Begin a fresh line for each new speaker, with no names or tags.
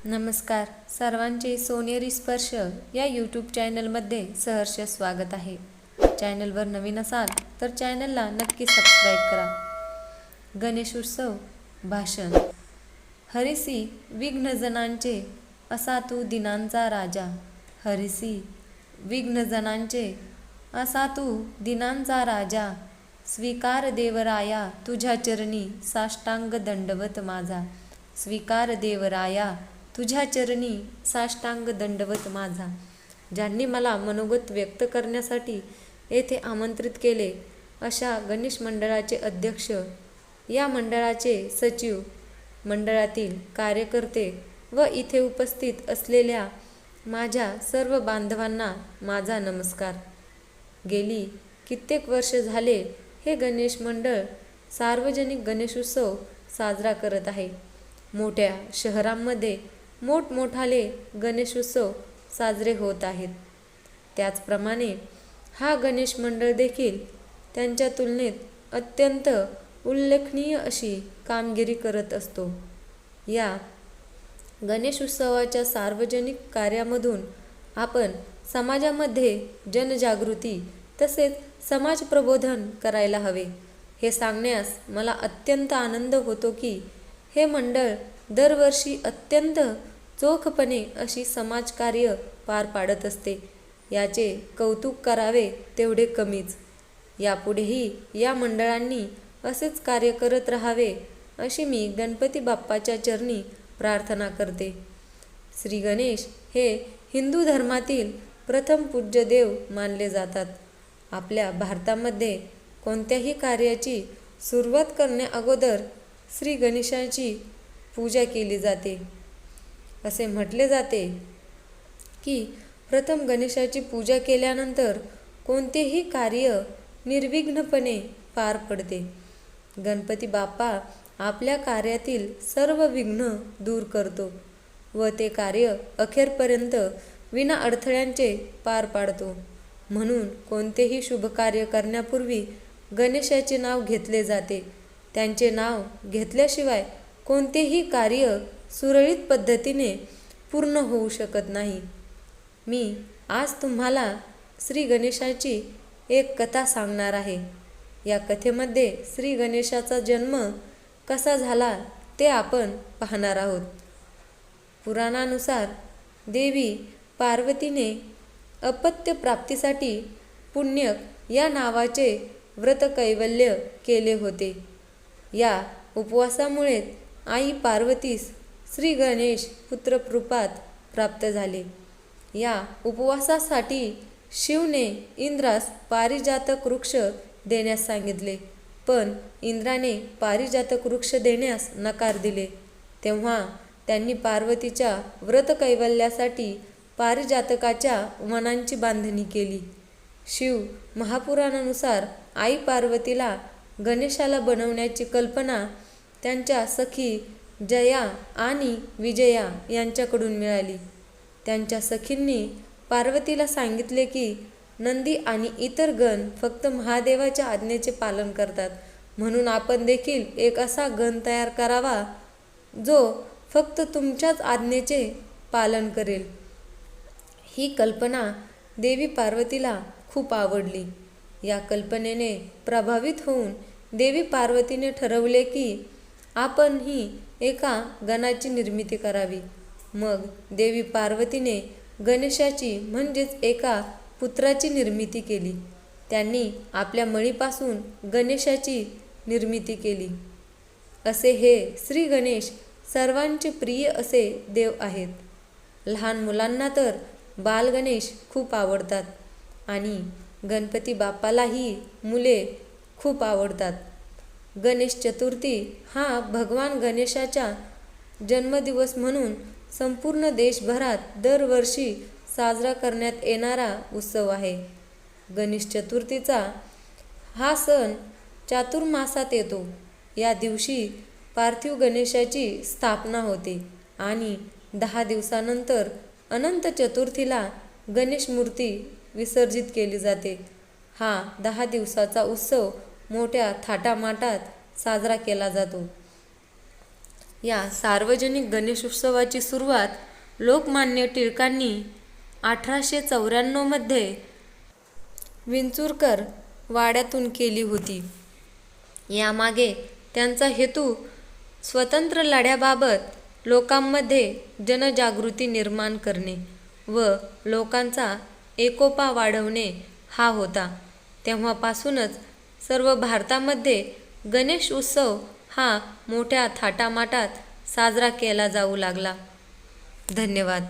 नमस्कार. सर्वांचे सोनेरी स्पर्श या यूट्यूब चॅनलमध्ये सहर्ष स्वागत आहे. चॅनलवर नवीन असाल तर चॅनलला नक्की सबस्क्राईब करा. गणेशोत्सव भाषण. हरिसी विघ्नजनांचे असा तू दिनांचा राजा. हरिसी विघ्नजनांचे असा तू दिनांचा राजा. स्वीकार देवराया तुझ्या चरणी साष्टांग दंडवत माझा. स्वीकार देवराया तुझ्या चरणी साष्टांग दंडवत माझा. ज्यांनी मला मनोगत व्यक्त करण्यासाठी येथे आमंत्रित केले अशा गणेश मंडळाचे अध्यक्ष, या मंडळाचे सचिव, मंडळातील कार्यकर्ते व इथे उपस्थित असलेल्या माझ्या सर्व बांधवांना माझा नमस्कार. गेली कित्येक वर्ष झाले हे गणेश मंडळ सार्वजनिक गणेशोत्सव साजरा करत आहे. मोठ्या शहरांमध्ये मोठमोठाले गणेशोत्सव साजरे होत आहेत. त्याचप्रमाणे हा गणेश मंडळ देखील त्यांच्या तुलनेत अत्यंत उल्लेखनीय अशी कामगिरी करत असतो. या गणेशोत्सवाच्या सार्वजनिक कार्यामधून आपण समाजामध्ये जनजागृती तसेच समाज प्रबोधन करायला हवे हे सांगण्यास मला अत्यंत आनंद होतो की हे मंडळ दरवर्षी अत्यंत चोखपणे अशी समाजकार्य पार पाडत असते. याचे कौतुक करावे तेवढे कमीच. यापुढेही या मंडळांनी असेच कार्य करत राहावे अशी मी गणपती बाप्पाच्या चरणी प्रार्थना करते. श्री गणेश हे हिंदू धर्मातील प्रथम पूज्य देव मानले जातात. आपल्या भारतामध्ये कोणत्याही कार्याची सुरुवात करण्याअगोदर श्री गणेशाची पूजा केली जाते. असे म्हटले जाते की प्रथम गणेशाची पूजा केल्यानंतर कोणतेही कार्य निर्विघ्नपणे पार पडते. गणपती बाप्पा आपल्या कार्यातील सर्व विघ्न दूर करतो व ते कार्य अखेरपर्यंत विना अडथळ्यांचे पार पाडतो. म्हणून कोणतेही शुभ कार्य करण्यापूर्वी गणेशाचे नाव घेतले जाते. त्यांचे नाव घेतल्याशिवाय कोणतेही कार्य सुरळीत पद्धतीने पूर्ण होऊ शकत नाही. मी आज तुम्हाला श्री गणेशाची एक कथा सांगणार आहे. या कथेमध्ये श्री गणेशाचा जन्म कसा झाला ते आपण पाहणार आहोत. पुराणानुसार देवी पार्वतीने अपत्य प्राप्तीसाठी पुण्यक या नावाचे व्रत कैवल्य केले होते. या उपवासामुळे आई पार्वतीस श्री गणेश पुत्ररूपात प्राप्त झाले. या उपवासासाठी शिवने इंद्रास पारिजातक वृक्ष देण्यास सांगितले, पण इंद्राने पारिजातक वृक्ष देण्यास नकार दिले. तेव्हा त्यांनी पार्वतीच्या व्रत कैवल्यासाठी पारिजातकाच्या वनांची बांधणी केली. शिव महापुराणानुसार आई पार्वतीला गणेशाला बनवण्याची कल्पना त्यांच्या सखी जया आणि विजया यांच्याकडून मिळाली. त्यांच्या सखींनी पार्वतीला सांगितले की नंदी आणि इतर गण फक्त महादेवाच्या आज्ञेचे पालन करतात, म्हणून आपण देखील एक असा गण तयार करावा जो फक्त तुमच्याच आज्ञेचे पालन करेल. ही कल्पना देवी पार्वतीला खूप आवडली. या कल्पनेने प्रभावित होऊन देवी पार्वतीने ठरवले की आपण ही एका गणाची निर्मिती करावी. मग देवी पार्वतीने गणेशाची म्हणजेच एका पुत्राची निर्मिती केली. त्यांनी आपल्या मळीपासून गणेशाची निर्मिती केली. असे हे श्री गणेश सर्वांचे प्रिय असे देव आहेत. लहान मुलांना तर बालगणेश खूप आवडतात आणि गणपती बाप्पालाही मुले खूप आवडतात. गणेश चतुर्थी हा भगवान गणेशाचा जन्मदिवस म्हणून संपूर्ण देशभरात दरवर्षी साजरा करण्यात येणारा उत्सव आहे. गणेश चतुर्थीचा हा सण चातुर्मासात येतो. या दिवशी पार्थिव गणेशाची स्थापना होते आणि 10 दिवसानंतर अनंत चतुर्थीला गणेश मूर्ती विसर्जित केली जाते. हा 10 दिवसाचा उत्सव मोठ्या थाटामाटात साजरा केला जातो. या सार्वजनिक गणेशोत्सवाची सुरुवात लोकमान्य टिळकांनी 1894 विंचुरकर वाड्यातून केली होती. यामागे त्यांचा हेतू स्वतंत्र लढ्याबाबत लोकांमध्ये जनजागृती निर्माण करणे व लोकांचा एकोपा वाढवणे हा होता. तेव्हापासूनच सर्व भारतामध्ये गणेश उत्सव हा मोठ्या थाटामाटात साजरा केला जाऊ लागला. धन्यवाद.